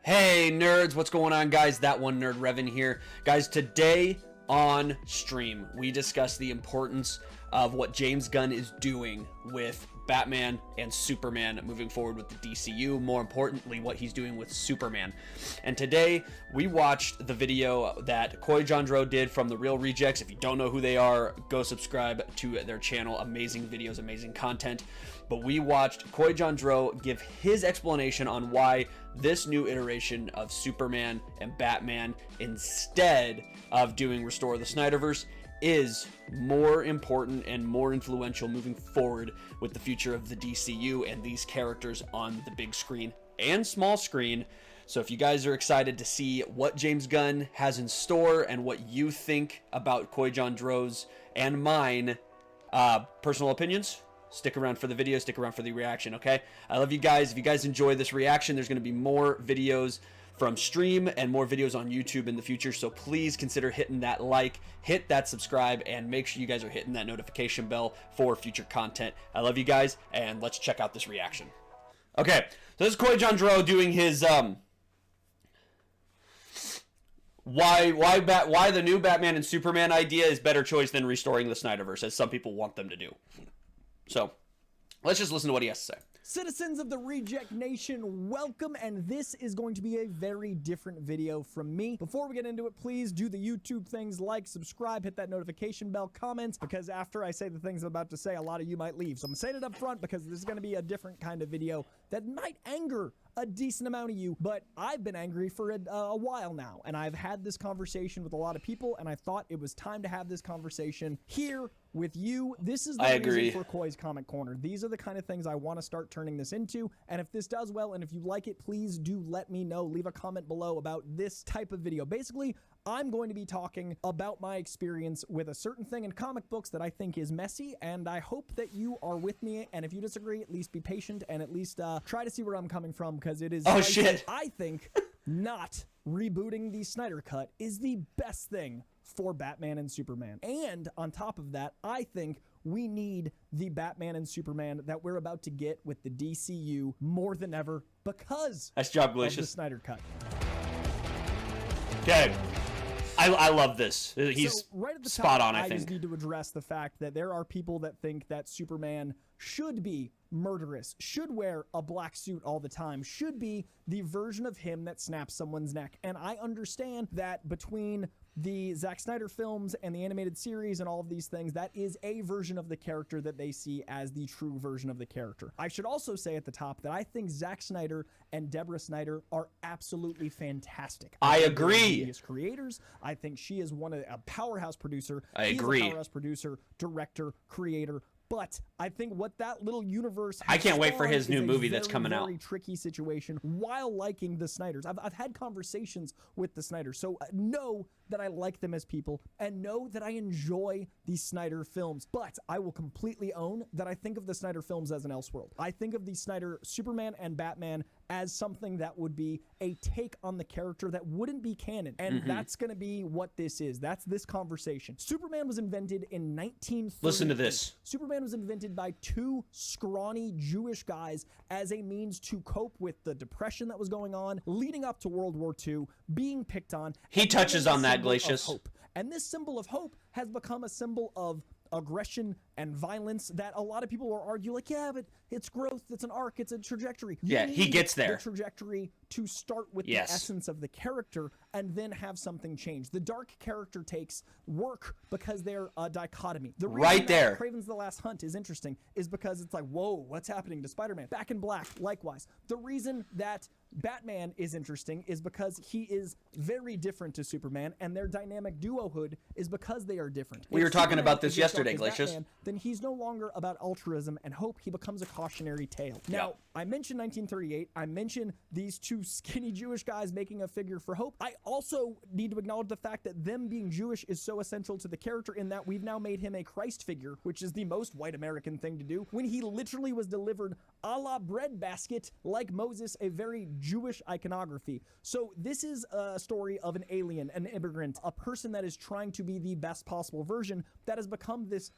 Hey nerds, what's going on guys? That one nerd Revan here. Guys, today on stream, we discuss the importance of what James Gunn is doing with Batman and Superman moving forward with the DCU, more importantly, what he's doing with Superman. And today, we watched the video that Coy Jandreau did from the Reel Rejects. If you don't know who they are, go subscribe to their channel. Amazing videos, amazing content. But we watched Coy Jandreau give his explanation on why this new iteration of Superman and Batman, instead of doing Restore the Snyderverse, is more important and more influential moving forward with the future of the DCU and these characters on the big screen and small screen. So if you guys are excited to see what James Gunn has in store and what you think about Coy Jandreau's and mine personal opinions, stick around for the video, stick around for the reaction, okay? I love you guys. If you guys enjoy this reaction, there's going to be more videos from stream and more videos on YouTube in the future, so please consider hitting that like, hit that subscribe, and make sure you guys are hitting that notification bell for future content. I love you guys, and let's check out this reaction. Okay, so this is Coy Jandreau doing his why the new Batman and Superman idea is better choice than restoring the Snyderverse, as some people want them to do. So let's just listen to what he has to say. Citizens of the Reject Nation, welcome, and this is going to be a very different video from me. Before we get into it, please do the YouTube things, like, subscribe, hit that notification bell, comment, because after I say the things I'm about to say, a lot of you might leave. So I'm saying it up front because this is going to be a different kind of video that might anger a decent amount of you, but I've been angry for a while now, and I've had this conversation with a lot of people, and I thought it was time to have this conversation here with you. This is the reason for Coy's Comic Corner. These are the kind of things I want to start turning this into, and if this does well, and if you like it, please do let me know. Leave a comment below about this type of video. Basically, I'm going to be talking about my experience with a certain thing in comic books that I think is messy, and I hope that you are with me, and if you disagree, at least be patient, and at least try to see where I'm coming from, because it is... Oh, shit! I think not rebooting the Snyder Cut is the best thing for Batman and Superman. And on top of that, I think we need the Batman and Superman that we're about to get with the DCU more than ever because nice job, of the Snyder Cut. Okay. I love this. He's so right at the spot top, on, I think. I just need to address the fact that there are people that think that Superman should be murderous, should wear a black suit all the time, should be the version of him that snaps someone's neck. And I understand that between the Zack Snyder films and the animated series and all of these things, that is a version of the character that they see as the true version of the character. I should also say at the top that I think Zack Snyder and Deborah Snyder are absolutely fantastic. I agree. As creators, I think she is a powerhouse producer. I agree. Is a powerhouse producer, director, creator. But I think what that little universe has I can't wait for his new movie that's coming out. Very tricky situation while liking the Snyders. I've had conversations with the Snyders, so know that I like them as people and know that I enjoy the Snyder films. But I will completely own that I think of the Snyder films as an Elseworld. I think of the Snyder Superman and Batman as something that would be a take on the character that wouldn't be canon. And that's going to be what this is. That's this conversation. Superman was invented in 1930. Listen to this. Superman was invented by two scrawny Jewish guys as a means to cope with the depression that was going on leading up to World War II, being picked on. He touches on that, Glacius. And this symbol of hope has become a symbol of aggression and violence that a lot of people will argue like, yeah, but it's growth, it's an arc, it's a trajectory. Yeah, he gets there. The trajectory to start with the essence of the character and then have something change. The dark character takes work because they're a dichotomy. The reason that Kraven's The Last Hunt is interesting is because it's like, whoa, what's happening to Spider-Man? Back in Black, likewise. The reason that Batman is interesting is because he is very different to Superman, and their dynamic duohood is because they are different. We were talking about this yesterday, Glacius. Then he's no longer about altruism and hope. He becomes a cautionary tale. Now, I mentioned 1938. I mentioned these two skinny Jewish guys making a figure for hope. I also need to acknowledge the fact that them being Jewish is so essential to the character in that we've now made him a Christ figure, which is the most white American thing to do, when he literally was delivered a la breadbasket like Moses, a very Jewish iconography. So this is a story of an alien, an immigrant, a person that is trying to be the best possible version that has become this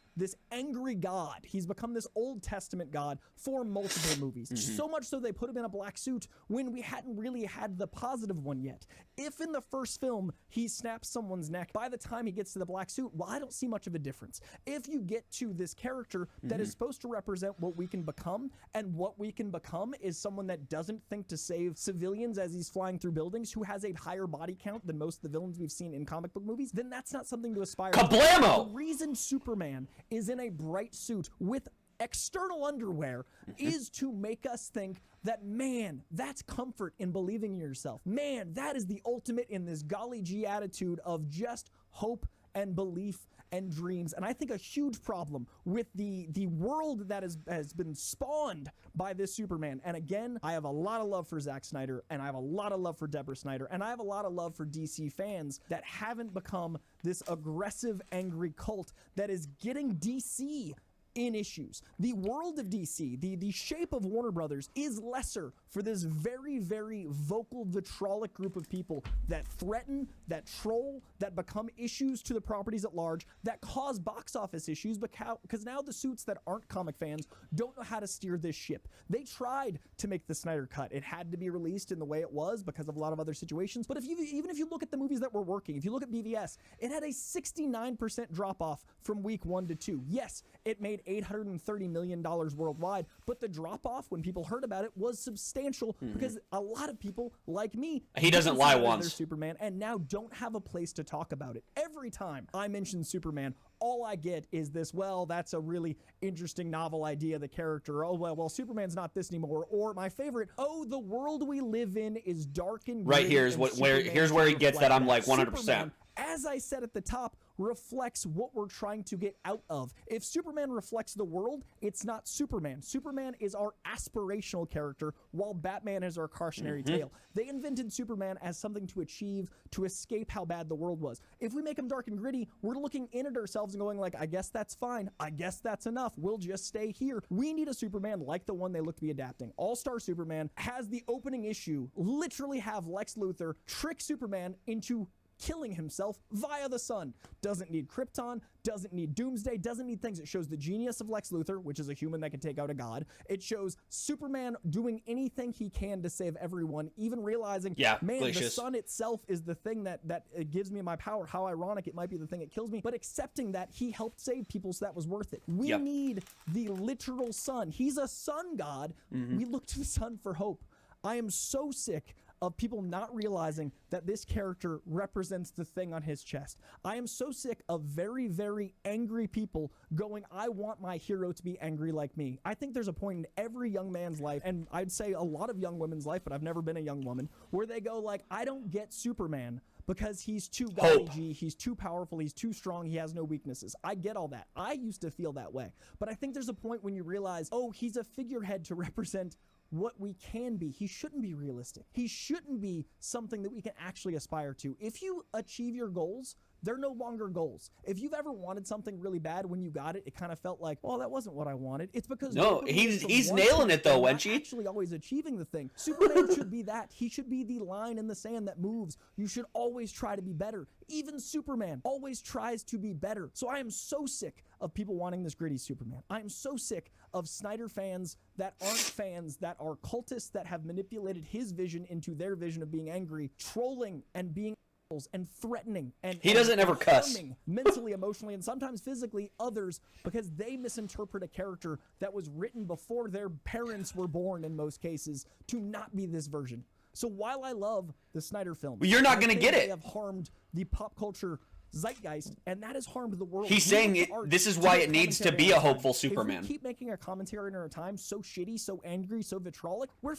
angry god. He's become this Old Testament god for multiple movies. So much so they put him in a black suit when we hadn't really had the positive one yet. If in the first film he snaps someone's neck, by the time he gets to the black suit, well, I don't see much of a difference. If you get to this character that is supposed to represent what we can become, and what we can become is someone that doesn't think to save civilians as he's flying through buildings, who has a higher body count than most of the villains we've seen in comic book movies, then that's not something to aspire to. Kablamo! The reason Superman is in a bright suit with external underwear is to make us think that, man, that's comfort in believing in yourself. Man, that is the ultimate in this golly gee attitude of just hope and belief and dreams. And I think a huge problem with the world that has been spawned by this Superman. And again, I have a lot of love for Zack Snyder, and I have a lot of love for Deborah Snyder, and I have a lot of love for DC fans that haven't become this aggressive, angry cult that is getting DC in issues. The world of DC, the shape of Warner Brothers is lesser for this very, very vocal, vitriolic group of people that threaten, that troll, that become issues to the properties at large, that cause box office issues because now the suits that aren't comic fans don't know how to steer this ship. They tried to make the Snyder Cut. It had to be released in the way it was because of a lot of other situations. But even if you look at the movies that were working, if you look at BVS, it had a 69% drop off from week 1 to 2. Yes, it made $830 million worldwide, but the drop off when people heard about it was substantial because a lot of people like me, he doesn't lie once, Superman, and now don't have a place to talk about it. Every time I mention Superman, all I get is this, well, that's a really interesting novel idea, the character. Oh, well, Superman's not this anymore. Or my favorite, oh, the world we live in is dark and gritty. Right, here's where he gets that. I'm like 100%. Superman, as I said at the top, reflects what we're trying to get out of. If Superman reflects the world, it's not Superman. Superman is our aspirational character, while Batman is our cautionary tale. They invented Superman as something to achieve, to escape how bad the world was. If we make him dark and gritty, we're looking in at ourselves and going like, I guess that's fine. I guess that's enough. We'll just stay here. We need a Superman like the one they look to be adapting. All-Star Superman has the opening issue literally have Lex Luthor trick Superman into killing himself via the sun. Doesn't need Krypton, doesn't need Doomsday, doesn't need things. It shows the genius of Lex Luthor, which is a human that can take out a god. It shows Superman doing anything he can to save everyone, even realizing, man, the sun itself is the thing that it gives me my power. How ironic, it might be the thing that kills me, but accepting that he helped save people, so that was worth it. We need the literal sun. He's a sun god. We look to the sun for hope. I am so sick of people not realizing that this character represents the thing on his chest. I am so sick of very, very angry people going, I want my hero to be angry like me. I think there's a point in every young man's life, and I'd say a lot of young women's life, but I've never been a young woman, where they go like, I don't get Superman because he's too golly gee, he's too powerful, he's too strong, he has no weaknesses. I get all that. I used to feel that way. But I think there's a point when you realize, oh, he's a figurehead to represent what we can be. He shouldn't be realistic. He shouldn't be something that we can actually aspire to. If you achieve your goals, they're no longer goals. If you've ever wanted something really bad, when you got it, it kind of felt like, well, that wasn't what I wanted. It's because he's nailing it though, Wenchie. Actually, always achieving the thing. Superman should be that. He should be the line in the sand that moves. You should always try to be better. Even Superman always tries to be better. So I am so sick of people wanting this gritty Superman. I am so sick of Snyder fans that aren't fans, that are cultists, that have manipulated his vision into their vision of being angry, trolling and being and threatening, and he doesn't ever cuss mentally, emotionally, and sometimes physically others because they misinterpret a character that was written before their parents were born in most cases to not be this version. So while I love the Snyder film, you're not going to get it. They have harmed the pop culture zeitgeist, and that has harmed the world. He's saying this is why it needs to be a hopeful Superman. If we keep making a commentary in our time so shitty, so angry, so vitriolic, we're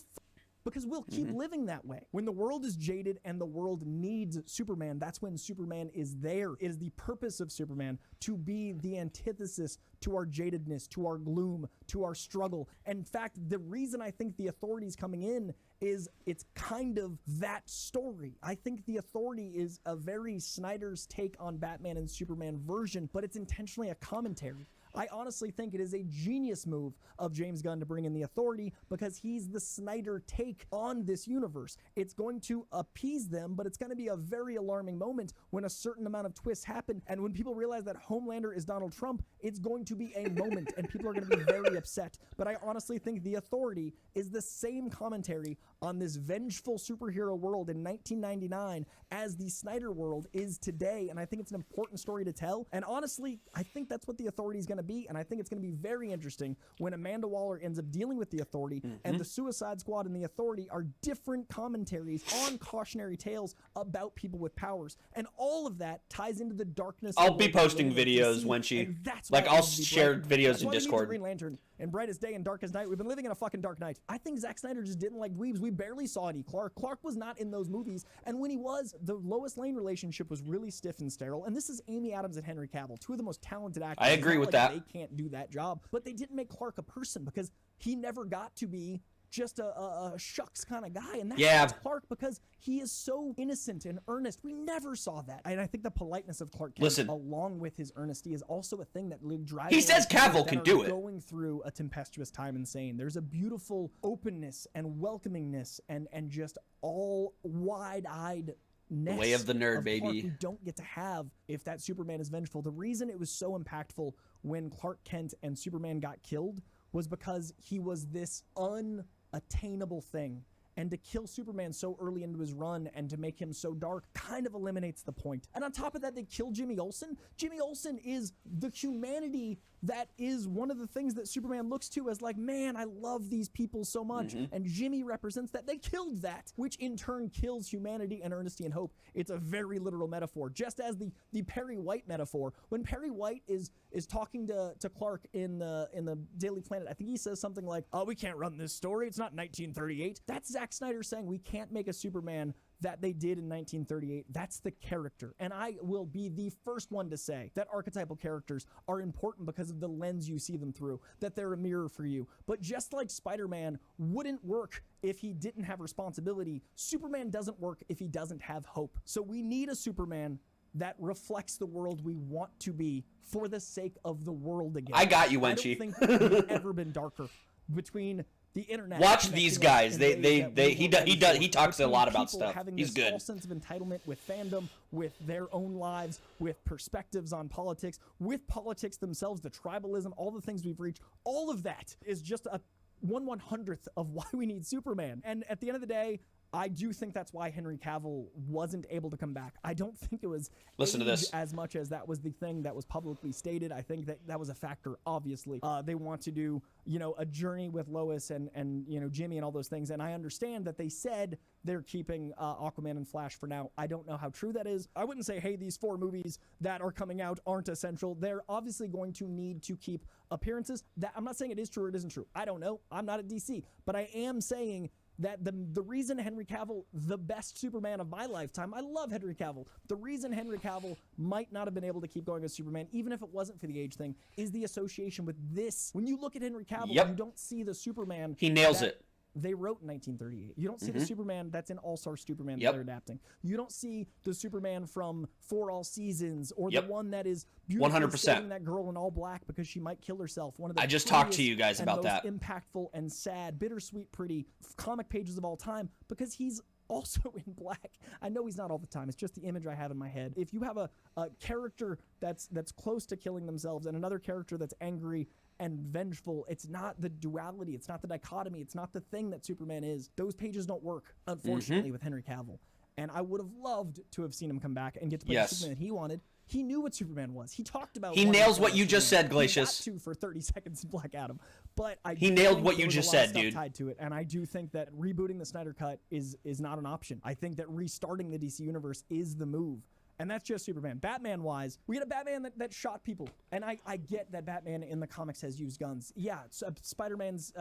because we'll keep living that way. When the world is jaded and the world needs Superman, that's when Superman is there. It is the purpose of Superman to be the antithesis to our jadedness, to our gloom, to our struggle. In fact, the reason I think the Authority's coming in is it's kind of that story. I think the Authority is a very Snyder's take on Batman and Superman version, but it's intentionally a commentary. I honestly think it is a genius move of James Gunn to bring in the Authority because he's the Snyder take on this universe. It's going to appease them, but it's going to be a very alarming moment when a certain amount of twists happen. And when people realize that Homelander is Donald Trump, it's going to be a moment and people are going to be very upset. But I honestly think the Authority is the same commentary on this vengeful superhero world in 1999 as the Snyder world is today. And I think it's an important story to tell. And honestly, I think that's what the Authority is going to be. And I think it's going to be very interesting when Amanda Waller ends up dealing with the Authority and the Suicide Squad and the Authority are different commentaries on cautionary tales about people with powers. And all of that ties into the darkness. I'll be posting videos when she, like, I'll share videos in Discord. Green Lantern and Brightest Day and Darkest Night. We've been living in a fucking dark night. I think Zack Snyder just didn't like dweebs. We barely saw any Clark. Clark was not in those movies. And when he was, the Lois Lane relationship was really stiff and sterile. And this is Amy Adams and Henry Cavill, two of the most talented actors. I agree with that. They can't do that job. But they didn't make Clark a person because he never got to be just a shucks kind of guy, and that's Clark because he is so innocent and earnest. We never saw that, and I think the politeness of Clark Kent, along with his earnesty, is also a thing that drives. He says Cavill can do it. Going through a tempestuous time and saying there's a beautiful openness and welcomingness and just all wide-eyed. The way of the nerd, baby. You don't get to have if that Superman is vengeful. The reason it was so impactful when Clark Kent and Superman got killed was because he was this unattainable thing. And to kill Superman so early into his run and to make him so dark kind of eliminates the point. And on top of that, they killed Jimmy Olsen. Jimmy Olsen is the humanity that is one of the things that Superman looks to as like, man, I love these people so much. And Jimmy represents that. They killed that, which in turn kills humanity and earnesty and hope. It's a very literal metaphor, just as the Perry White metaphor. When Perry White is talking to Clark in the Daily Planet, I think he says something like, oh, we can't run this story. It's not 1938. That's Zack Snyder saying we can't make a Superman that they did in 1938. That's the character. And I will be the first one to say that archetypal characters are important because of the lens you see them through, that they're a mirror for you. But just like Spider-Man wouldn't work if he didn't have responsibility, Superman doesn't work if he doesn't have hope. So we need a Superman that reflects the world we want to be for the sake of the world again. I got you, Wenchi. I don't think we've ever been darker between the internet. Watch these guys. He talks a lot about stuff. He's good. False sense of entitlement with fandom, with their own lives, with perspectives on politics, with politics themselves, the tribalism, all the things we've reached. All of that is just a 1/100th of why we need Superman. And at the end of the day, I do think that's why Henry Cavill wasn't able to come back. I don't think it was as much as that was the thing that was publicly stated. I think that was a factor, obviously. They want to do, a journey with Lois and Jimmy and all those things. And I understand that they said they're keeping Aquaman and Flash for now. I don't know how true that is. I wouldn't say, hey, these 4 movies that are coming out aren't essential. They're obviously going to need to keep appearances. That I'm not saying it is true or it isn't true. I don't know. I'm not at DC. But I am saying that the reason Henry Cavill, the best Superman of my lifetime, I love Henry Cavill. The reason Henry Cavill might not have been able to keep going as Superman, even if it wasn't for the age thing, is the association with this. When you look at Henry Cavill, you don't see the Superman. He nails it. They wrote in 1938. You don't see the Superman that's in All-Star Superman that they're adapting. You don't see the Superman from For All Seasons or the one that is beautifully 100%. saving that girl in all black because she might kill herself. One of the I just talked to you guys about that. Impactful and sad, bittersweet, pretty comic pages of all time because he's also in black. I know he's not all the time. It's just the image I have in my head. If you have a character that's close to killing themselves and another character that's angry and vengeful, it's not the duality, it's not the dichotomy, it's not the thing that Superman is. Those pages don't work, unfortunately, with Henry Cavill. And I would have loved to have seen him come back and get to play the Superman that he wanted. He knew what Superman was. He talked about. He nails what you just said, Glacius. He got to for 30 seconds in Black Adam, but he nailed what you just said, dude. Tied to it, and I do think that rebooting the Snyder Cut is not an option. I think that restarting the DC universe is the move. And that's just Superman. Batman-wise, we get a Batman that shot people. And I get that Batman in the comics has used guns. Yeah, Spider-Man's,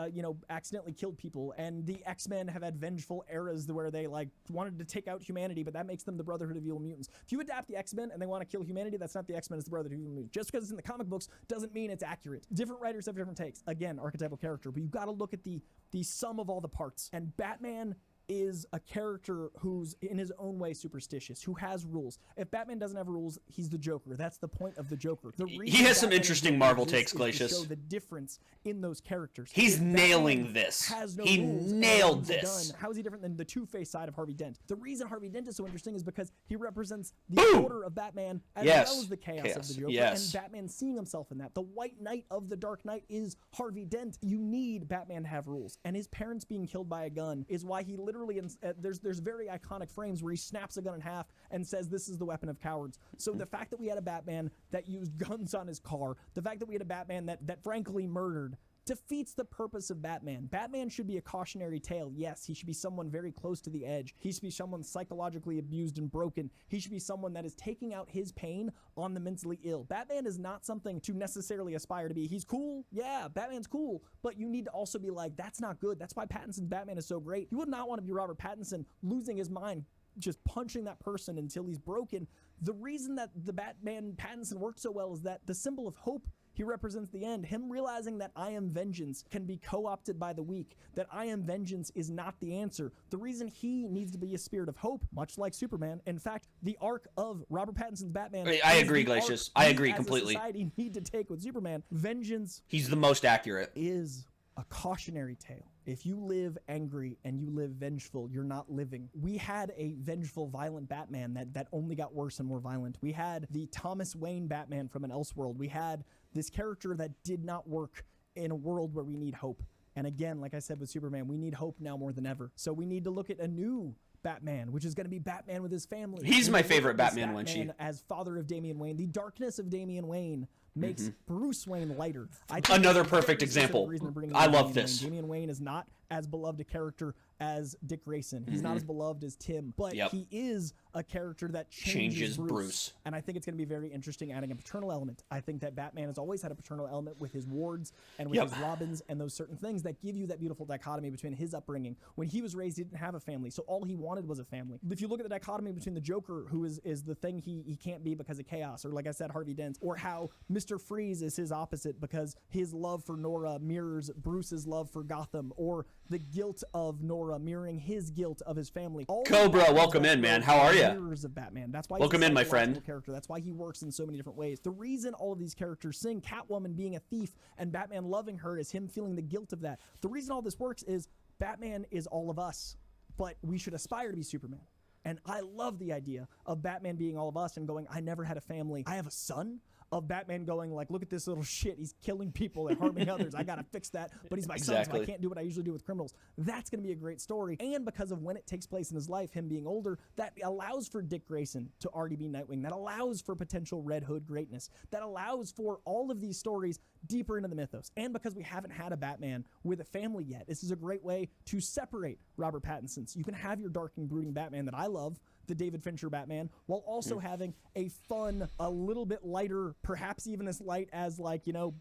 accidentally killed people. And the X-Men have had vengeful eras where they, wanted to take out humanity, but that makes them the Brotherhood of Evil Mutants. If you adapt the X-Men and they want to kill humanity, that's not the X-Men, it's the Brotherhood of Evil Mutants. Just because it's in the comic books doesn't mean it's accurate. Different writers have different takes. Again, archetypal character. But you've got to look at the sum of all the parts. And Batman is a character who's in his own way superstitious, who has rules. If Batman doesn't have rules, he's the Joker. That's the point of the Joker. He has some interesting Marvel takes, Glacius. To show the difference in those characters. He's nailing this. He nailed this. How is he different than the Two-Face side of Harvey Dent? The reason Harvey Dent is so interesting is because he represents the order of Batman as well as the chaos of the Joker. And Batman seeing himself in that. The White Knight of the Dark Knight is Harvey Dent. You need Batman to have rules. And his parents being killed by a gun is why he literally there's very iconic frames where he snaps a gun in half and says this is the weapon of cowards. So the fact that we had a Batman that used guns on his car, the fact that we had a Batman that frankly murdered, defeats the purpose of Batman. Batman should be a cautionary tale. Yes, he should be someone very close to the edge. He should be someone psychologically abused and broken. He should be someone that is taking out his pain on the mentally ill. Batman is not something to necessarily aspire to be. He's cool. Yeah, Batman's cool. But you need to also be like, that's not good. That's why Pattinson's Batman is so great. You would not want to be Robert Pattinson losing his mind, just punching that person until he's broken. The reason that the Batman Pattinson worked so well is that the symbol of hope, he represents the end. Him realizing that I am vengeance can be co-opted by the weak, that I am vengeance is not the answer. The reason he needs to be a spirit of hope, much like Superman. In fact, the arc of Robert Pattinson's Batman. I agree, Glacius. I agree completely. Society need to take with Superman. Vengeance. He's the most accurate. Is a cautionary tale. If you live angry and you live vengeful, you're not living. We had a vengeful, violent Batman that only got worse and more violent. We had the Thomas Wayne Batman from an Elseworld. We had this character that did not work in a world where we need hope. And again, like I said with Superman, we need hope now more than ever. So we need to look at a new Batman, which is going to be Batman with his family. He's my favorite Batman, Winchy. As father of Damian Wayne. The darkness of Damian Wayne makes Bruce Wayne lighter. Another perfect example. I love this. Damian Wayne is not as beloved a character as Dick Grayson. He's not as beloved as Tim, but he is a character that changes Bruce. And I think it's going to be very interesting adding a paternal element. I think that Batman has always had a paternal element with his wards and with his Robins and those certain things that give you that beautiful dichotomy between his upbringing. When he was raised, he didn't have a family, so all he wanted was a family. If you look at the dichotomy between the Joker, who is the thing he can't be because of chaos, or like I said, Harvey Dent, or how Mr. Freeze is his opposite because his love for Nora mirrors Bruce's love for Gotham, or the guilt of Nora mirroring his guilt of his family. Cobra, welcome in, man. How are you? Mirrors of Batman. That's why welcome in, my friend. Character. That's why he works in so many different ways. The reason all of these characters sing, Catwoman being a thief and Batman loving her, is him feeling the guilt of that. The reason all this works is Batman is all of us, but we should aspire to be Superman. And I love the idea of Batman being all of us and going, I never had a family. I have a son. Of Batman going like, look at this little shit. He's killing people and harming others. I got to fix that. But he's my son, so I can't do what I usually do with criminals. That's going to be a great story. And because of when it takes place in his life, him being older, that allows for Dick Grayson to already be Nightwing. That allows for potential Red Hood greatness. That allows for all of these stories deeper into the mythos. And because we haven't had a Batman with a family yet, this is a great way to separate Robert Pattinson. So you can have your dark and brooding Batman that I love, the David Fincher Batman, while also having a fun, a little bit lighter, perhaps even as light as, like, you know,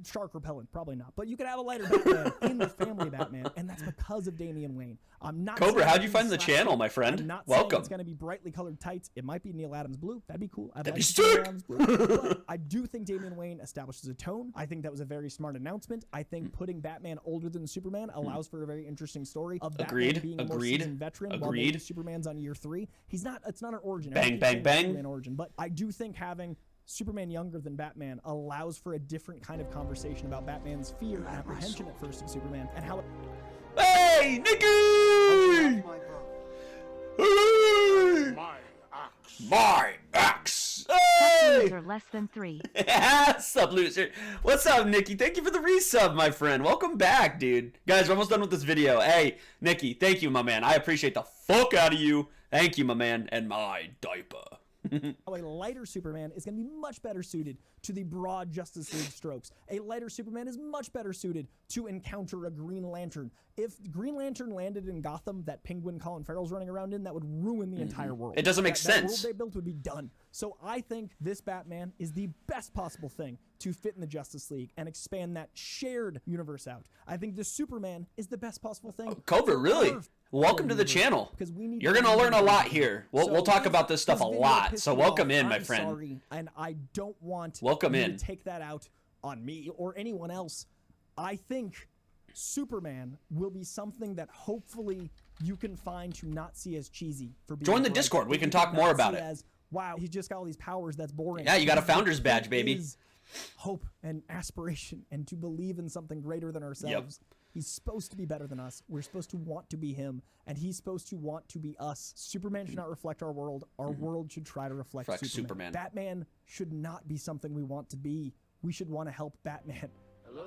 shark repellent. Probably not. But you could have a lighter Batman in the family Batman, and that's because of Damian Wayne. I'm not Cobra, how'd you find the channel, my friend? I'm not welcome. Saying it's going to be brightly colored tights. It might be Neil Adams blue. That'd be cool. That'd be sick. But I do think Damian Wayne establishes a tone. I think that was a very smart announcement. I think putting Batman older than Superman allows for a very interesting story of Batman being a more seasoned veteran while maybe Superman's on year 3. He's not. It's not an origin. Bang, bang, bang. Superman origin, but I do think having Superman younger than Batman allows for a different kind of conversation about Batman's fear and apprehension at first of Superman and how. Hey, Nicky! My axe. Hey! Loser less than 3. What's up, loser? What's up, Nikki? Thank you for the resub, my friend. Welcome back, dude. Guys, we're almost done with this video. Hey, Nikki, thank you, my man. I appreciate the fuck out of you. Thank you, my man, and my diaper. A lighter Superman is going to be much better suited to the broad Justice League strokes. A lighter Superman is much better suited to encounter a Green Lantern. If Green Lantern landed in Gotham that Penguin Colin Farrell's running around in, that would ruin the entire world. It doesn't make sense. That world they built would be done. So I think this Batman is the best possible thing to fit in the Justice League and expand that shared universe out. I think the Superman is the best possible thing. Oh, Cobra, really? Welcome to the channel. You're going to learn a lot here. We'll talk about this stuff a lot. So welcome in, my friend. Sorry, and I don't want welcome in to take that out on me or anyone else. I think Superman will be something that hopefully you can find to not see as cheesy for being Join the bright, Discord. We that can you talk more not about see it. as, wow, he's just got all these powers. That's boring. Yeah, you got a There founder's badge, baby. is hope and aspiration and to believe in something greater than ourselves. He's supposed to be better than us. We're supposed to want to be him, and he's supposed to want to be us. Superman should not reflect our world. Our world should try to reflect Superman. Batman should not be something we want to be. We should want to help Batman.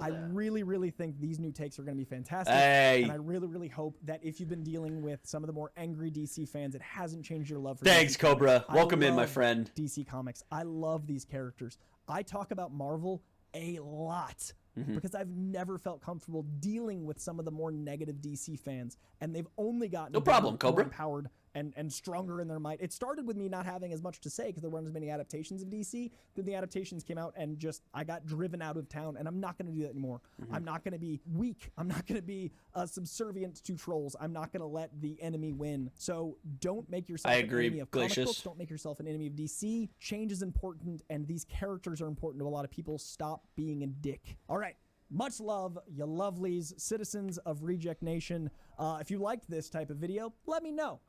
I really, really think these new takes are going to be fantastic. And I really, really hope that if you've been dealing with some of the more angry DC fans, it hasn't changed your love for Thanks, DC Cobra. Comics. Welcome in, my friend. DC Comics. I love these characters. I talk about Marvel a lot because I've never felt comfortable dealing with some of the more negative DC fans, and they've only gotten more empowered and stronger in their might. It started with me not having as much to say because there weren't as many adaptations of DC. Then the adaptations came out, and just I got driven out of town, and I'm not going to do that anymore. I'm not going to be weak. I'm not going to be subservient to trolls. I'm not going to let the enemy win. So don't make yourself an enemy of comic books. Don't make yourself an enemy of DC. Change is important, and these characters are important to a lot of people. Stop being a dick. All right. Much love, you lovelies, citizens of Reject Nation. If you liked this type of video, let me know.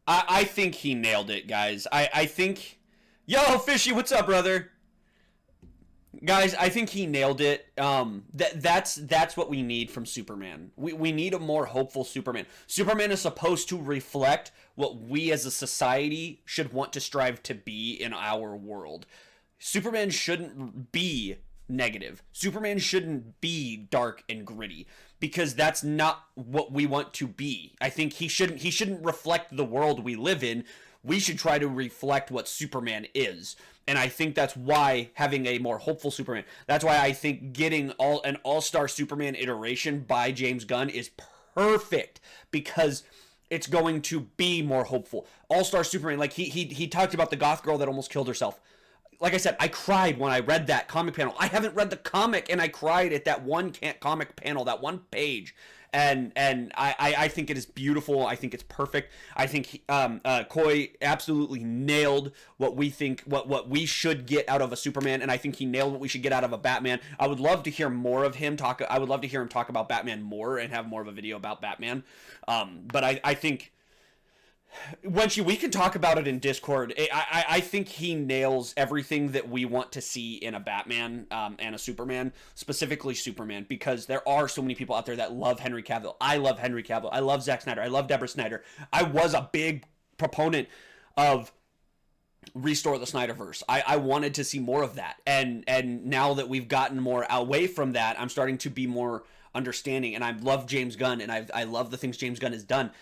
I think he nailed it, guys. I think... Yo, Fishy, what's up, brother? Guys, I think he nailed it. That's what we need from Superman. We need a more hopeful Superman. Superman is supposed to reflect what we as a society should want to strive to be in our world. Superman shouldn't be negative. Superman shouldn't be dark and gritty because that's not what we want to be. I think he shouldn't reflect the world we live in. We should try to reflect what Superman is. And I think that's why having a more hopeful Superman, that's why I think getting an all-star Superman iteration by James Gunn is perfect because it's going to be more hopeful. All-star Superman, like he talked about the goth girl that almost killed herself. Like I said, I cried when I read that comic panel. I haven't read the comic, and I cried at that one comic panel, that one page. And I think it is beautiful. I think it's perfect. I think Coy absolutely nailed what we think, what we should get out of a Superman, and I think he nailed what we should get out of a Batman. I would love to hear more of him talk. I would love to hear him talk about Batman more and have more of a video about Batman. But I think... we can talk about it in Discord. I think he nails everything that we want to see in a Batman and a Superman, specifically Superman, because there are so many people out there that love Henry Cavill. I love Henry Cavill. I love Zack Snyder. I love Deborah Snyder. I was a big proponent of restore the Snyderverse. I wanted to see more of that. And now that we've gotten more away from that, I'm starting to be more understanding, and I love James Gunn, and I love the things James Gunn has done,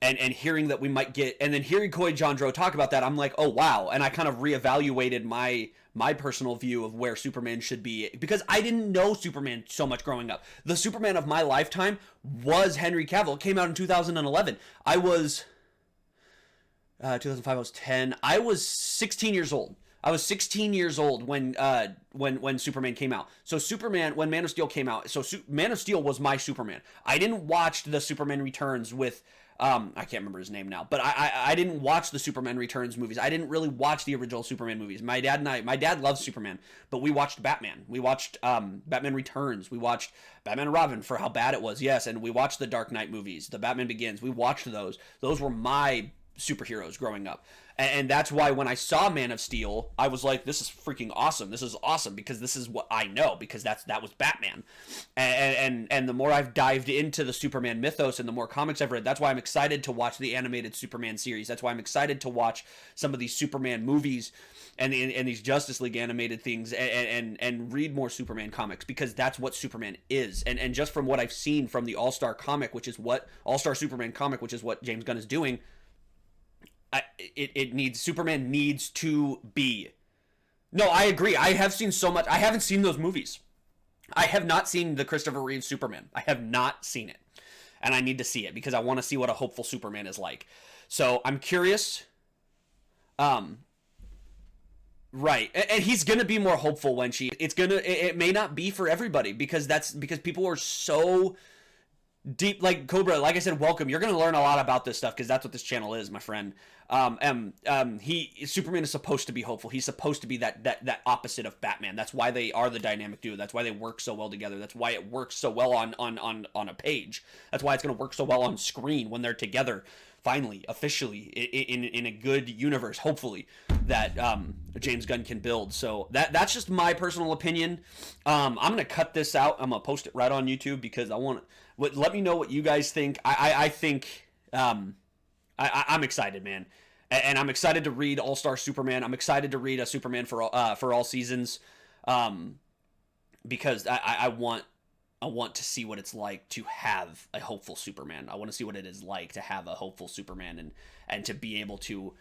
and hearing that we might get, and then hearing Coy Jandreau talk about that, I'm like, oh wow, and I kind of reevaluated my personal view of where Superman should be, because I didn't know Superman so much growing up. The Superman of my lifetime was Henry Cavill. It came out in 2011. I was 2005. I was 10. I was 16 years old. I was 16 years old when Superman came out. So when Man of Steel came out, so Man of Steel was my Superman. I didn't watch the Superman Returns with, I can't remember his name now, but I didn't watch the Superman Returns movies. I didn't really watch the original Superman movies. My dad loves Superman, but we watched Batman. We watched Batman Returns. We watched Batman and Robin for how bad it was, yes, and we watched the Dark Knight movies, the Batman Begins. We watched those. Those were my superheroes growing up. And that's why when I saw Man of Steel, I was like, this is freaking awesome. This is awesome because this is what I know, because that was Batman. And the more I've dived into the Superman mythos and the more comics I've read, that's why I'm excited to watch the animated Superman series. That's why I'm excited to watch some of these Superman movies and these Justice League animated things and read more Superman comics, because that's what Superman is. And just from what I've seen from the All-Star comic, which is what All-Star Superman comic, which is what James Gunn is doing, Superman needs to be. No, I agree. I have seen so much. I haven't seen those movies. I have not seen the Christopher Reeve Superman. I have not seen it. And I need to see it because I want to see what a hopeful Superman is like. So I'm curious. Right. And he's going to be more hopeful when it may not be for everybody because people are so deep, like Cobra, like I said, welcome. You're gonna learn a lot about this stuff because that's what this channel is, my friend. Superman is supposed to be hopeful. He's supposed to be that opposite of Batman. That's why they are the dynamic duo. That's why they work so well together. That's why it works so well on a page. That's why it's gonna work so well on screen when they're together. Finally, officially, in a good universe, hopefully, that James Gunn can build. So that's just my personal opinion. I'm gonna cut this out. I'm gonna post it right on YouTube because I want. Let me know what you guys think. I think I'm excited, man, and I'm excited to read All Star Superman. I'm excited to read a Superman for all seasons, because I want to see what it's like to have a hopeful Superman. I want to see what it is like to have a hopeful Superman and to be able to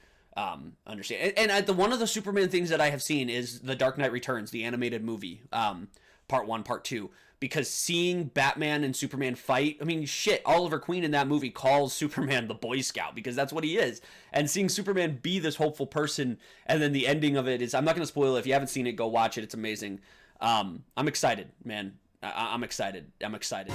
understand. And one of the Superman things that I have seen is the Dark Knight Returns, the animated movie, part 1, part 2. Because seeing Batman and Superman fight, I mean, shit, Oliver Queen in that movie calls Superman the Boy Scout because that's what he is. And seeing Superman be this hopeful person, and then the ending of it is, I'm not going to spoil it. If you haven't seen it, go watch it. It's amazing. I'm excited, man. I'm excited. I'm excited.